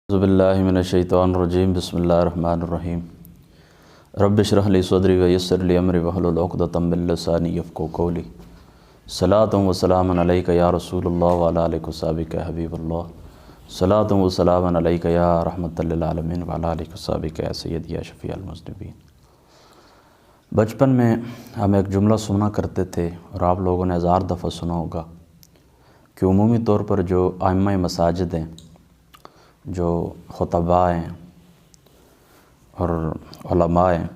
اعوذ باللہ من الشیطان الرجیم بسم اللہ الرحمن الرحیم رب اشرح لی صدری ویسر لی امری واحلل عقدۃ من لسانی یفقهوا قولی صلاۃ و سلام علیک یا رسول اللہ وعلی آلہ وصحبہ یا حبیب اللہ صلاۃ و سلام علیک یا رحمۃ للعالمین وعلی آلہ وصحبہ یا سیدی یا شفیع المذنبین۔ بچپن میں ہم ایک جملہ سنا کرتے تھے اور آپ لوگوں نے ہزار دفعہ سنا ہوگا کہ عمومی طور پر جو ائمہ مساجد ہیں، جو خطباء ہیں اور علماء ہیں،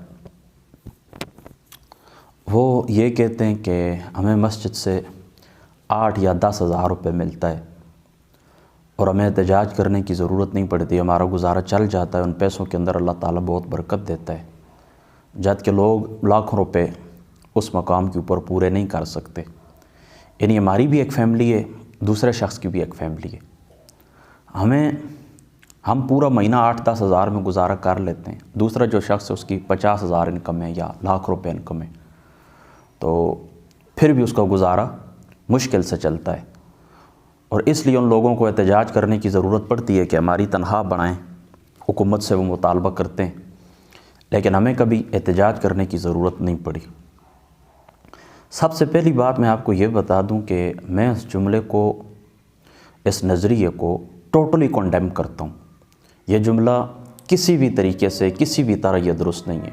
وہ یہ کہتے ہیں کہ ہمیں مسجد سے 8 یا 10 ہزار روپے ملتا ہے اور ہمیں احتجاج کرنے کی ضرورت نہیں پڑتی، ہمارا گزارا چل جاتا ہے، ان پیسوں کے اندر اللہ تعالیٰ بہت برکت دیتا ہے، جبکہ لوگ لاکھوں روپے اس مقام کے اوپر پورے نہیں کر سکتے۔ یعنی ہماری بھی ایک فیملی ہے، دوسرے شخص کی بھی ایک فیملی ہے، ہم پورا مہینہ 8-10 ہزار میں گزارا کر لیتے ہیں، دوسرا جو شخص ہے اس کی 50 ہزار انکم ہے یا لاکھ روپے انکم ہے، تو پھر بھی اس کا گزارا مشکل سے چلتا ہے، اور اس لیے ان لوگوں کو احتجاج کرنے کی ضرورت پڑتی ہے کہ ہماری تنخواہ بڑھائیں، حکومت سے وہ مطالبہ کرتے ہیں، لیکن ہمیں کبھی احتجاج کرنے کی ضرورت نہیں پڑی۔ سب سے پہلی بات میں آپ کو یہ بتا دوں کہ میں اس جملے کو، اس نظریے کو ٹوٹلی کنڈیم کرتا ہوں۔ یہ جملہ کسی بھی طریقے سے، کسی بھی طرح یہ درست نہیں ہے۔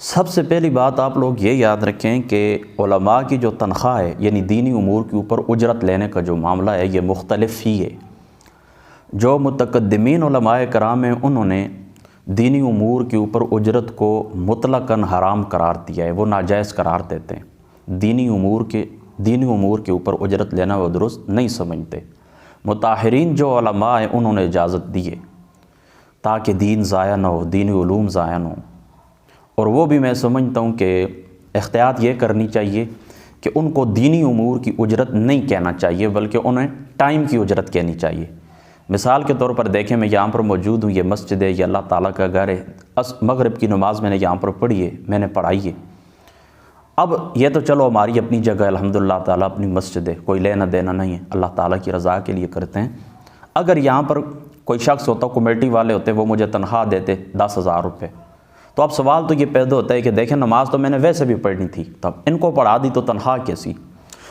سب سے پہلی بات آپ لوگ یہ یاد رکھیں کہ علماء کی جو تنخواہ ہے، یعنی دینی امور کے اوپر اجرت لینے کا جو معاملہ ہے، یہ مختلف ہی ہے۔ جو متقدمین علماء کرام ہیں، انہوں نے دینی امور کے اوپر اجرت کو مطلقاً حرام قرار دیا ہے، وہ ناجائز قرار دیتے ہیں۔ دینی امور کے اوپر اجرت لینا وہ درست نہیں سمجھتے۔ مطہرین جو علماء ہیں، انہوں نے اجازت دی ہے تاکہ دین ضائع نہ ہو، دینی علوم ضائع نہ ہو، اور وہ بھی میں سمجھتا ہوں کہ احتیاط یہ کرنی چاہیے کہ ان کو دینی امور کی اجرت نہیں کہنا چاہیے، بلکہ انہیں ٹائم کی اجرت کہنی چاہیے۔ مثال کے طور پر دیکھیں، میں یہاں پر موجود ہوں، یہ مسجد ہے، یہ اللہ تعالیٰ کا گھر ہے، مغرب کی نماز میں نے یہاں پر پڑھی ہے، میں نے پڑھائی ہے۔ اب یہ تو چلو ہماری اپنی جگہ ہے، الحمدللہ تعالیٰ اپنی مسجد ہے، کوئی لینا دینا نہیں ہے، اللہ تعالیٰ کی رضا کے لیے کرتے ہیں۔ اگر یہاں پر کوئی شخص ہوتا، کمیٹی والے ہوتے، وہ مجھے تنخواہ دیتے 10 ہزار روپے، تو اب سوال تو یہ پیدا ہوتا ہے کہ دیکھیں نماز تو میں نے ویسے بھی پڑھنی تھی، تب ان کو پڑھا دی تو تنخواہ کیسی؟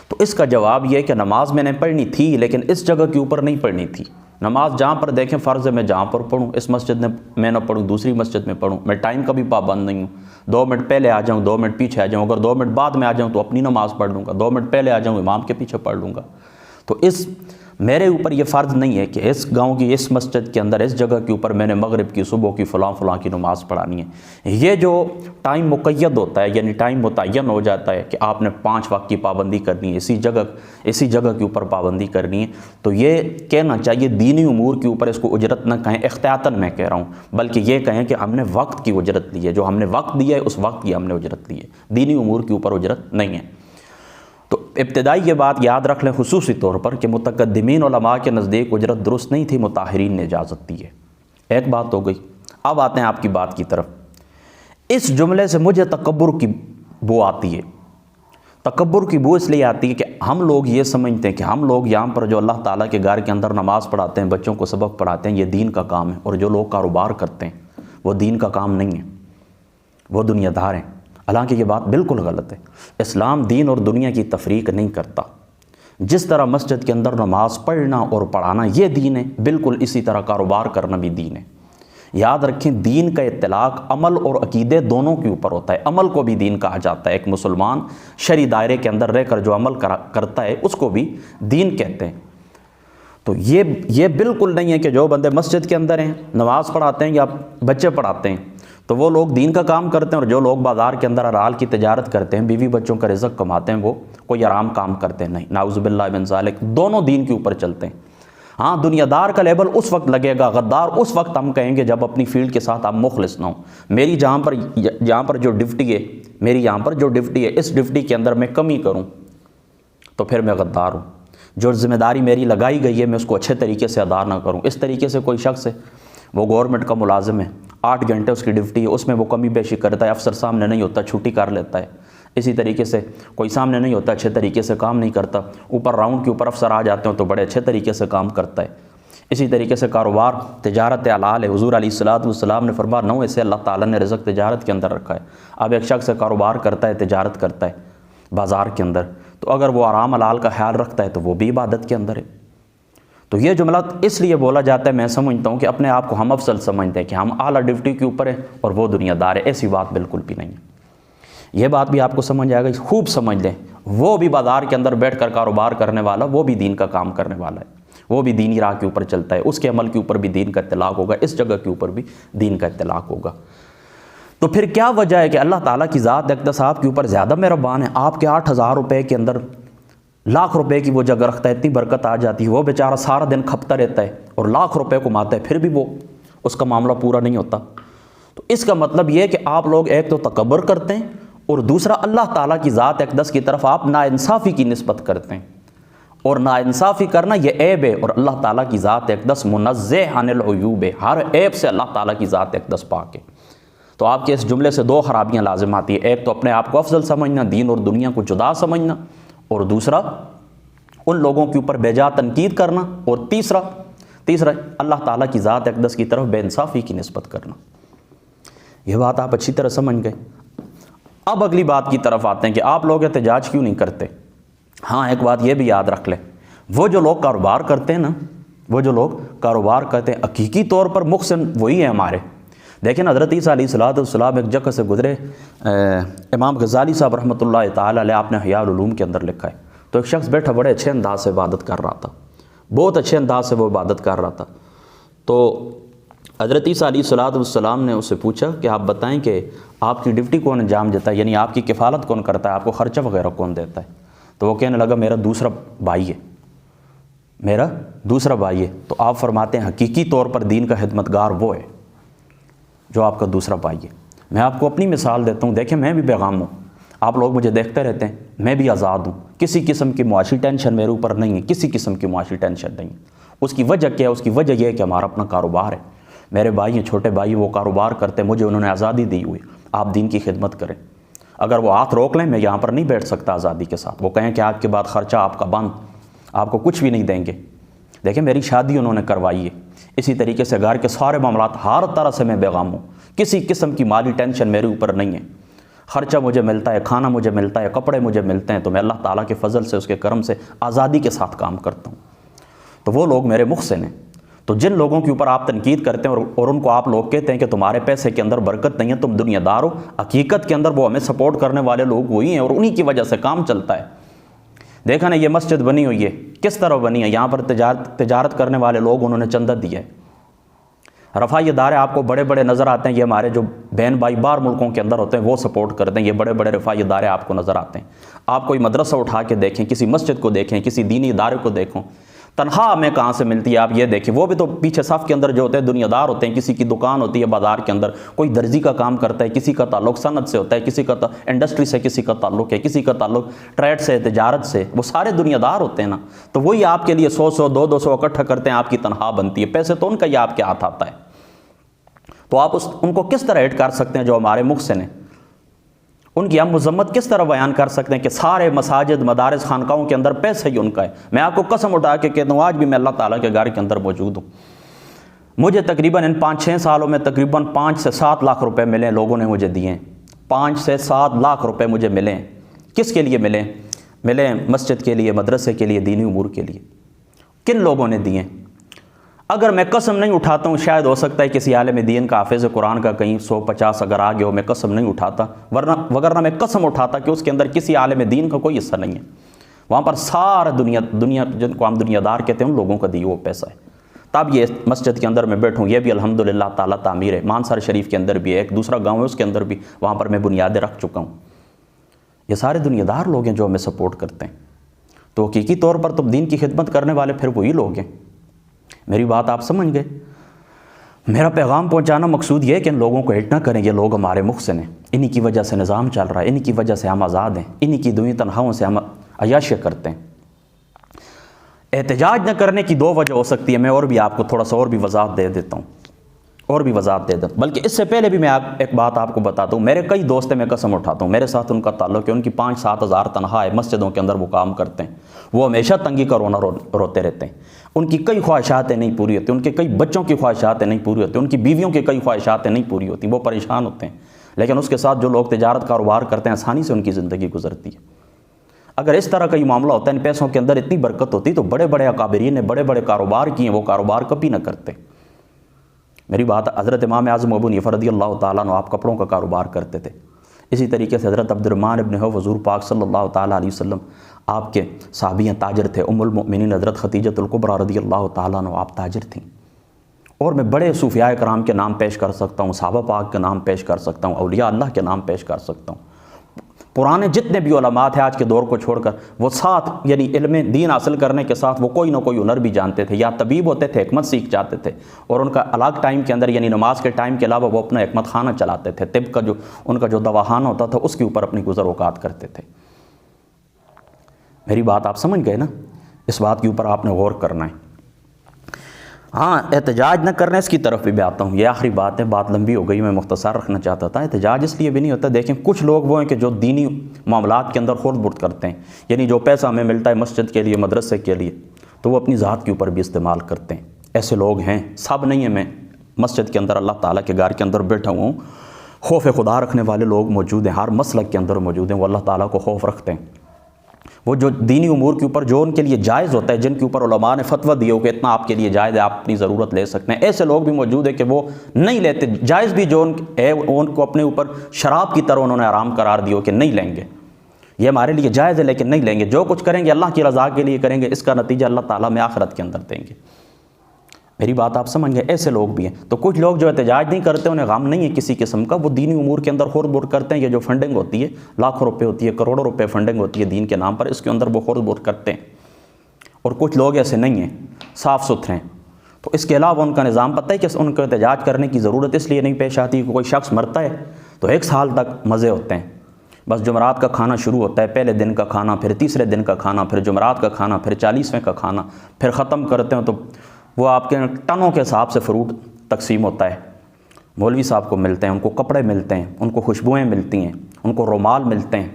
تو اس کا جواب یہ ہے کہ نماز میں نے پڑھنی تھی، لیکن اس جگہ کے اوپر نہیں پڑھنی تھی۔ نماز جہاں پر دیکھیں فرض ہے، میں جہاں پر پڑھوں، اس مسجد میں نہ پڑھوں، دوسری مسجد میں پڑھوں، میں ٹائم کا بھی پابند نہیں ہوں۔ 2 منٹ پہلے آ جاؤں، 2 منٹ پیچھے آ جاؤں، اگر 2 منٹ بعد میں آ جاؤں تو اپنی نماز پڑھ لوں گا، 2 منٹ پہلے آ جاؤں امام کے پیچھے پڑھ لوں گا۔ تو میرے اوپر یہ فرض نہیں ہے کہ اس گاؤں کی اس مسجد کے اندر اس جگہ کے اوپر میں نے مغرب کی، صبح کی، فلاں کی نماز پڑھانی ہے۔ یہ جو ٹائم مقید ہوتا ہے، یعنی ٹائم متعین ہو جاتا ہے کہ آپ نے 5 وقت کی پابندی کرنی ہے، اسی جگہ کے اوپر پابندی کرنی ہے، تو یہ کہنا چاہیے دینی امور کے اوپر اس کو اجرت نہ کہیں، احتیاطاً میں کہہ رہا ہوں، بلکہ یہ کہیں کہ ہم نے وقت کی اجرت لی ہے، جو ہم نے وقت دیا ہے اس وقت کی ہم نے اجرت لی ہے، دینی امور کے اوپر اجرت نہیں ہے۔ تو ابتدائی یہ بات یاد رکھ لیں خصوصی طور پر کہ متقدمین علماء کے نزدیک اجرت درست نہیں تھی، مطہرین نے اجازت دی ہے۔ ایک بات ہو گئی، اب آتے ہیں آپ کی بات کی طرف۔ اس جملے سے مجھے تکبر کی بو آتی ہے۔ تکبر کی بو اس لیے آتی ہے کہ ہم لوگ یہ سمجھتے ہیں کہ ہم لوگ یہاں پر جو اللہ تعالیٰ کے گھر کے اندر نماز پڑھاتے ہیں، بچوں کو سبق پڑھاتے ہیں، یہ دین کا کام ہے، اور جو لوگ کاروبار کرتے ہیں وہ دین کا کام نہیں ہے، وہ دنیا دار ہیں۔ حالانکہ یہ بات بالکل غلط ہے۔ اسلام دین اور دنیا کی تفریق نہیں کرتا۔ جس طرح مسجد کے اندر نماز پڑھنا اور پڑھانا یہ دین ہے، بالکل اسی طرح کاروبار کرنا بھی دین ہے۔ یاد رکھیں، دین کا اطلاق عمل اور عقیدے دونوں کے اوپر ہوتا ہے۔ عمل کو بھی دین کہا جاتا ہے، ایک مسلمان شرعی دائرے کے اندر رہ کر جو عمل کرتا ہے اس کو بھی دین کہتے ہیں۔ تو یہ بالکل نہیں ہے کہ جو بندے مسجد کے اندر ہیں، نماز پڑھاتے ہیں یا بچے پڑھاتے ہیں، تو وہ لوگ دین کا کام کرتے ہیں، اور جو لوگ بازار کے اندر حلال کی تجارت کرتے ہیں، بیوی بچوں کا رزق کماتے ہیں، وہ کوئی حرام کام کرتے ہیں، نہیں، نعوذ باللہ من ذالک، دونوں دین کے اوپر چلتے ہیں۔ ہاں، دنیا دار کا لیبل اس وقت لگے گا، غدار اس وقت ہم کہیں گے جب اپنی فیلڈ کے ساتھ آپ مخلص نہ ہوں۔ میری جہاں پر جو ڈیوٹی ہے، اس ڈیوٹی کے اندر میں کمی کروں تو پھر میں غدار ہوں۔ جو ذمہ داری میری لگائی گئی ہے میں اس کو اچھے طریقے سے ادا نہ کروں۔ اس طریقے سے کوئی شخص ہے، وہ گورنمنٹ کا ملازم ہے، 8 گھنٹے اس کی ڈیوٹی ہے، اس میں وہ کمی بیشی کرتا ہے، افسر سامنے نہیں ہوتا، چھٹی کر لیتا ہے۔ اسی طریقے سے کوئی سامنے نہیں ہوتا، اچھے طریقے سے کام نہیں کرتا، اوپر راؤنڈ کے اوپر افسر آ جاتے ہیں تو بڑے اچھے طریقے سے کام کرتا ہے۔ اسی طریقے سے کاروبار تجارت حلال ہے، حضور علیہ الصلوۃ نے فرمایا 9 سے اللہ تعالیٰ نے رزق تجارت کے اندر رکھا ہے۔ اب ایک شخص کاروبار کرتا ہے، تجارت کرتا ہے بازار کے اندر، تو اگر وہ حرام حلال کا خیال رکھتا ہے تو وہ بھی عبادت کے اندر ہے۔ تو یہ جملہ اس لیے بولا جاتا ہے، میں سمجھتا ہوں کہ اپنے آپ کو ہم افضل سمجھتے ہیں کہ ہم اعلیٰ ڈیوٹی کے اوپر ہیں اور وہ دنیا دار ہے، ایسی بات بالکل بھی نہیں ہے۔ یہ بات بھی آپ کو سمجھ آئے گا، خوب سمجھ لیں، وہ بھی بازار کے اندر بیٹھ کر کاروبار کرنے والا، وہ بھی دین کا کام کرنے والا ہے، وہ بھی دینی راہ کے اوپر چلتا ہے، اس کے عمل کے اوپر بھی دین کا اطلاق ہوگا، اس جگہ کے اوپر بھی دین کا اطلاق ہوگا۔ تو پھر کیا وجہ ہے کہ اللہ تعالیٰ کی ذات اقدس آپ کے اوپر زیادہ مہربان ہے؟ آپ کے 8,000 روپے کے اندر لاکھ روپے کی وہ جگہ رکھتا ہے، اتنی برکت آ جاتی ہے، وہ بیچارہ سارا دن کھپتا رہتا ہے اور لاکھ روپے کماتا ہے، پھر بھی وہ اس کا معاملہ پورا نہیں ہوتا۔ تو اس کا مطلب یہ ہے کہ آپ لوگ ایک تو تکبر کرتے ہیں اور دوسرا اللہ تعالیٰ کی ذات اقدس کی طرف آپ ناانصافی کی نسبت کرتے ہیں، اور ناانصافی کرنا یہ عیب ہے، اور اللہ تعالیٰ کی ذات اقدس منزہ عن العیوب ہے، ہر عیب سے اللہ تعالیٰ کی ذات اقدس پاک ہے۔ تو آپ کے اس جملے سے 2 خرابیاں لازم آتی ہیں، ایک تو اپنے آپ کو افضل سمجھنا، دین اور دنیا کو جدا سمجھنا، اور دوسرا ان لوگوں کے اوپر بے جا تنقید کرنا، اور تیسرا اللہ تعالیٰ کی ذات اقدس کی طرف بے انصافی کی نسبت کرنا۔ یہ بات آپ اچھی طرح سمجھ گئے۔ اب اگلی بات کی طرف آتے ہیں کہ آپ لوگ احتجاج کیوں نہیں کرتے؟ ہاں، ایک بات یہ بھی یاد رکھ لیں، وہ جو لوگ کاروبار کرتے ہیں نا، وہ جو لوگ کاروبار کرتے ہیں حقیقی طور پر محسن وہی ہیں ہمارے۔ دیکھیں نا، حضرت عیسیٰ علیہ السلام ایک جگہ سے گزرے، امام غزالی صاحب رحمۃ اللہ تعالیٰ علیہ، آپ نے احیاء العلوم کے اندر لکھا ہے، تو ایک شخص بیٹھا بڑے اچھے انداز سے عبادت کر رہا تھا، بہت اچھے انداز سے وہ عبادت کر رہا تھا۔ تو حضرت عیسیٰ علیہ السلام نے اس سے پوچھا کہ آپ بتائیں کہ آپ کی ڈیوٹی کون انجام دیتا ہے، یعنی آپ کی کفالت کون کرتا ہے، آپ کو خرچہ وغیرہ کون دیتا ہے؟ تو وہ کہنے لگا میرا دوسرا بھائی ہے، میرا دوسرا بھائی ہے۔ تو آپ فرماتے ہیں حقیقی طور پر دین کا خدمتگار وہ ہے جو آپ کا دوسرا بھائی ہے۔ میں آپ کو اپنی مثال دیتا ہوں، دیکھیں میں بھی بیغام ہوں، آپ لوگ مجھے دیکھتے رہتے ہیں، میں بھی آزاد ہوں، کسی قسم کی معاشی ٹینشن میرے اوپر نہیں ہے، کسی قسم کی معاشی ٹینشن نہیں ہے۔ اس کی وجہ کیا ہے؟ اس کی وجہ یہ ہے کہ ہمارا اپنا کاروبار ہے، میرے بھائی ہیں، چھوٹے بھائی وہ کاروبار کرتے ہیں، مجھے انہوں نے آزادی دی ہوئی، آپ دین کی خدمت کریں۔ اگر وہ ہاتھ روک لیں، میں یہاں پر نہیں بیٹھ سکتا آزادی کے ساتھ، وہ کہیں کہ آج کے بعد خرچہ آپ کا بند، آپ کو کچھ بھی نہیں دیں گے۔ دیکھیں میری شادی انہوں نے کروائی ہے، اسی طریقے سے گھر کے سارے معاملات ہر طرح سے میں بیغام ہوں، کسی قسم کی مالی ٹینشن میرے اوپر نہیں ہے، خرچہ مجھے ملتا ہے، کھانا مجھے ملتا ہے، کپڑے مجھے ملتے ہیں، تو میں اللہ تعالیٰ کے فضل سے، اس کے کرم سے آزادی کے ساتھ کام کرتا ہوں۔ تو وہ لوگ میرے محسن ہیں۔ تو جن لوگوں کے اوپر آپ تنقید کرتے ہیں اور ان کو آپ لوگ کہتے ہیں کہ تمہارے پیسے کے اندر برکت نہیں ہے، تم دنیا دار ہو، حقیقت کے اندر وہ ہمیں سپورٹ کرنے والے لوگ وہی ہیں اور انہی کی وجہ سے کام چلتا ہے۔ دیکھا نا، یہ مسجد بنی ہوئی ہے، کس طرح بنی ہے؟ یہاں پر تجارت کرنے والے لوگ، انہوں نے چندہ دیا ہے۔ رفائی ادارے آپ کو بڑے بڑے نظر آتے ہیں، یہ ہمارے جو بہن بھائی باہر ملکوں کے اندر ہوتے ہیں وہ سپورٹ کرتے ہیں، یہ بڑے بڑے رفائی ادارے آپ کو نظر آتے ہیں۔ آپ کوئی مدرسہ اٹھا کے دیکھیں، کسی مسجد کو دیکھیں، کسی دینی ادارے کو دیکھیں، تنخواہ ہمیں کہاں سے ملتی ہے آپ یہ دیکھیں۔ وہ بھی تو پیچھے صف کے اندر جو ہوتے ہیں دنیا دار ہوتے ہیں، کسی کی دکان ہوتی ہے بازار کے اندر، کوئی درزی کا کام کرتا ہے، کسی کا تعلق صنعت سے ہوتا ہے، کسی کا انڈسٹری سے کسی کا تعلق ہے، کسی کا تعلق ٹریڈ سے، تجارت سے، وہ سارے دنیا دار ہوتے ہیں نا۔ تو وہی آپ کے لیے 100 200 اکٹھا کرتے ہیں، آپ کی تنخواہ بنتی ہے، پیسے تو ان کا ہی آپ کے ہاتھ آتا ہے۔ تو آپ ان کو کس طرح ایڈ کر سکتے ہیں جو ہمارے محسن ہیں؟ ان کی ہم مذمت کس طرح بیان کر سکتے ہیں کہ سارے مساجد، مدارس، خانقاہوں کے اندر پیسہ ہی ان کا ہے؟ میں آپ کو قسم اٹھا کے کہتا ہوں، آج بھی میں اللہ تعالیٰ کے گھر کے اندر موجود ہوں، مجھے تقریباً ان 5-6 سالوں میں تقریباً 5 سے 7 لاکھ روپے ملے، لوگوں نے مجھے دیے ہیں، 5 سے 7 لاکھ روپے مجھے ملے ہیں۔ کس کے لیے ملے؟ ملے مسجد کے لیے، مدرسے کے لیے، دینی امور کے لیے۔ کن لوگوں نے دیے؟ اگر میں قسم نہیں اٹھاتا ہوں، شاید ہو سکتا ہے کسی عالم دین کا، حافظ قرآن کا کہیں 150 اگر آگے ہو، میں قسم نہیں اٹھاتا، وگرنہ میں قسم اٹھاتا کہ اس کے اندر کسی عالم دین کا کوئی حصہ نہیں ہے۔ وہاں پر سارا دنیا جن کو ہم دنیا دار کہتے ہیں ان لوگوں کا دیا وہ پیسہ ہے۔ تب یہ مسجد کے اندر میں بیٹھوں، یہ بھی الحمدللہ تعالیٰ تعمیر ہے، مانسار شریف کے اندر بھی ہے، ایک دوسرا گاؤں ہے اس کے اندر بھی، وہاں پر میں بنیادیں رکھ چکا ہوں۔ یہ سارے دنیا دار لوگ ہیں جو ہمیں سپورٹ کرتے ہیں۔ تو حقیقی طور پر تو دین کی خدمت کرنے والے پھر وہی لوگ ہیں۔ میری بات آپ سمجھ گئے؟ میرا پیغام پہنچانا مقصود یہ ہے کہ ان لوگوں کو ہٹ نہ کریں، یہ لوگ ہمارے محسن ہیں، انہی کی وجہ سے نظام چل رہا ہے، انہی کی وجہ سے ہم آزاد ہیں، انہی کی دنیا تنخواہوں سے ہم عیاشیاں کرتے ہیں۔ احتجاج نہ کرنے کی 2 وجہ ہو سکتی ہے، میں اور بھی آپ کو تھوڑا سا اور بھی وضاحت دے دیتا ہوں، بلکہ اس سے پہلے بھی میں ایک بات آپ کو بتاتا ہوں۔ میرے کئی دوست ہیں، میں قسم اٹھاتا ہوں، میرے ساتھ ان کا تعلق ہے، ان کی 5-7 ہزار تنخواہ ہے، مسجدوں کے اندر وہ کام کرتے ہیں، وہ ہمیشہ تنگی کا رونا روتے رہتے ہیں۔ ان کی کئی خواہشاتیں نہیں پوری ہوتی، ان کے کئی بچوں کی خواہشاتیں نہیں پوری ہوتی، ان کی بیویوں کی کئی خواہشاتیں نہیں پوری ہوتی، وہ پریشان ہوتے ہیں، لیکن اس کے ساتھ جو لوگ تجارت کاروبار کرتے ہیں آسانی سے ان کی زندگی گزرتی ہے۔ اگر اس طرح کا یہ معاملہ ہوتا ہے، ان پیسوں کے اندر اتنی برکت ہوتی تو بڑے بڑے اکابرین نے بڑے بڑے کاروبار کیے، وہ کاروبار کبھی نہ کرتے۔ میری بات حضرت امام اعظم ابو حنیفہ رضی اللہ تعالیٰ عنہ آپ کپڑوں کا کاروبار کرتے تھے، اسی طریقے سے حضرت عبد الرحمن ابن عوف حضور پاک صلی اللہ تعالیٰ علیہ وسلم آپ کے صحابی تاجر تھے، ام المؤمنین حضرت خدیجۃ الکبریٰ رضی اللہ تعالیٰ عنہ آپ تاجر تھیں۔ اور میں بڑے صوفیاء کرام کے نام پیش کر سکتا ہوں، صحابہ پاک کے نام پیش کر سکتا ہوں، اولیاء اللہ کے نام پیش کر سکتا ہوں۔ پرانے جتنے بھی علماء تھے آج کے دور کو چھوڑ کر، وہ ساتھ یعنی علم دین حاصل کرنے کے ساتھ وہ کوئی نہ کوئی ہنر بھی جانتے تھے، یا طبیب ہوتے تھے، حکمت سیکھ جاتے تھے، اور ان کا الگ ٹائم کے اندر یعنی نماز کے ٹائم کے علاوہ وہ اپنا حکمت خانہ چلاتے تھے، طب کا جو ان کا جو دواخانہ ہوتا تھا اس کے اوپر اپنی گزر اوقات کرتے تھے۔ میری بات آپ سمجھ گئے نا؟ اس بات کے اوپر آپ نے غور کرنا ہے۔ ہاں، احتجاج نہ کرنے اس کی طرف بھی آتا ہوں، یہ آخری بات ہے، بات لمبی ہو گئی، میں مختصر رکھنا چاہتا تھا۔ احتجاج اس لیے بھی نہیں ہوتا، دیکھیں کچھ لوگ وہ ہیں کہ جو دینی معاملات کے اندر خورد برد کرتے ہیں، یعنی جو پیسہ ہمیں ملتا ہے مسجد کے لیے، مدرسے کے لیے، تو وہ اپنی ذات کے اوپر بھی استعمال کرتے ہیں۔ ایسے لوگ ہیں، سب نہیں ہیں، میں مسجد کے اندر اللہ تعالیٰ کے گھر کے اندر بیٹھا ہوں، خوف خدا رکھنے والے لوگ موجود ہیں، ہر مسلک کے اندر موجود ہیں، وہ اللہ تعالیٰ کو خوف رکھتے ہیں۔ وہ جو دینی امور کے اوپر جو ان کے لیے جائز ہوتا ہے، جن کے اوپر علماء نے فتویٰ دیا ہو کہ اتنا آپ کے لیے جائز ہے، آپ اپنی ضرورت لے سکتے ہیں، ایسے لوگ بھی موجود ہیں کہ وہ نہیں لیتے، جائز بھی جو ان کو اپنے اوپر شراب کی طرح انہوں نے حرام قرار دیا ہو کہ نہیں لیں گے، یہ ہمارے لیے جائز ہے لیکن نہیں لیں گے، جو کچھ کریں گے اللہ کی رضا کے لیے کریں گے، اس کا نتیجہ اللہ تعالیٰ میں آخرت کے اندر دیں گے۔ میری بات آپ سمجھ گئے؟ ایسے لوگ بھی ہیں۔ تو کچھ لوگ جو احتجاج نہیں کرتے، انہیں غم نہیں ہے کسی قسم کا، وہ دینی امور کے اندر خورد برد کرتے ہیں۔ یہ جو فنڈنگ ہوتی ہے، لاکھوں روپے ہوتی ہے، کروڑوں روپے فنڈنگ ہوتی ہے دین کے نام پر، اس کے اندر وہ خورد برد کرتے ہیں۔ اور کچھ لوگ ایسے نہیں ہیں، صاف ستھرے ہیں۔ تو اس کے علاوہ ان کا نظام پتہ ہے کہ ان کو احتجاج کرنے کی ضرورت اس لیے نہیں پیش آتی کہ کوئی شخص مرتا ہے تو 1 سال تک مزے ہوتے ہیں، بس جمعرات کا کھانا شروع ہوتا ہے، پہلے دن کا کھانا، پھر تیسرے دن کا کھانا، پھر جمعرات کا کھانا، پھر 40ویں کا کھانا، پھر ختم کرتے ہیں تو وہ آپ کے ٹنوں کے حساب سے فروٹ تقسیم ہوتا ہے، مولوی صاحب کو ملتے ہیں، ان کو کپڑے ملتے ہیں، ان کو خوشبوئیں ملتی ہیں، ان کو رومال ملتے ہیں،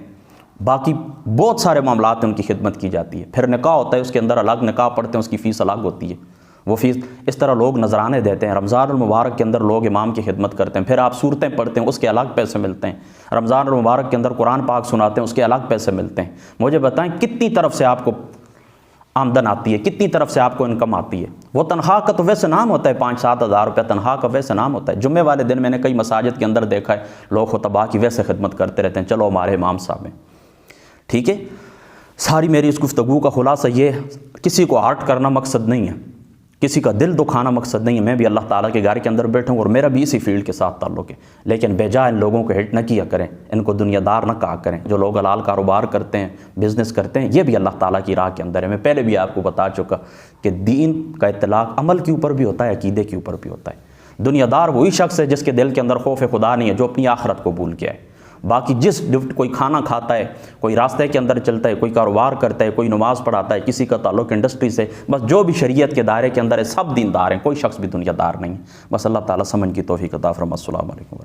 باقی بہت سارے معاملات ان کی خدمت کی جاتی ہے۔ پھر نکاح ہوتا ہے، اس کے اندر الگ نکاح پڑھتے ہیں، اس کی فیس الگ ہوتی ہے، وہ فیس اس طرح لوگ نذرانے دیتے ہیں۔ رمضان المبارک کے اندر لوگ امام کی خدمت کرتے ہیں، پھر آپ صورتیں پڑھتے ہیں، اس کے الگ پیسے ملتے ہیں۔ رمضان المبارک کے اندر قرآن پاک سناتے ہیں، اس کے الگ پیسے ملتے ہیں۔ مجھے بتائیں کتنی طرف سے آپ کو آمدن آتی ہے، کتنی طرف سے آپ کو انکم آتی ہے؟ وہ تنخواہ کا تو ویسے نام ہوتا ہے، 5-7 ہزار روپے تنخواہ کا ویسے نام ہوتا ہے۔ جمعے والے دن میں نے کئی مساجد کے اندر دیکھا ہے، لوگ خطباء کی ویسے خدمت کرتے رہتے ہیں، چلو ہمارے امام صاحب ہیں۔ ٹھیک ہے، ساری میری اس گفتگو کا خلاصہ یہ ہے، کسی کو ہارٹ کرنا مقصد نہیں ہے، کسی کا دل دکھانا مقصد نہیں ہے۔ میں بھی اللہ تعالیٰ کے گھر کے اندر بیٹھا ہوں اور میرا بھی اسی فیلڈ کے ساتھ تعلق ہے، لیکن بے جا ان لوگوں کو ہٹ نہ کیا کریں، ان کو دنیا دار نہ کہا کریں۔ جو لوگ حلال کاروبار کرتے ہیں، بزنس کرتے ہیں، یہ بھی اللہ تعالیٰ کی راہ کے اندر ہے۔ میں پہلے بھی آپ کو بتا چکا کہ دین کا اطلاق عمل کے اوپر بھی ہوتا ہے، عقیدے کے اوپر بھی ہوتا ہے۔ دنیا دار وہی شخص ہے جس کے دل کے اندر خوف خدا نہیں ہے، جو اپنی آخرت کو بھول گیا ہے۔ باقی جس کوئی کھانا کھاتا ہے، کوئی راستے کے اندر چلتا ہے، کوئی کاروبار کرتا ہے، کوئی نماز پڑھاتا ہے، کسی کا تعلق انڈسٹری سے، بس جو بھی شریعت کے دائرے کے اندر ہے سب دیندار ہیں، کوئی شخص بھی دنیا دار نہیں ہے۔ بس اللہ تعالیٰ سمجھ کی توفیق عطا فرمائے۔ السلام علیکم۔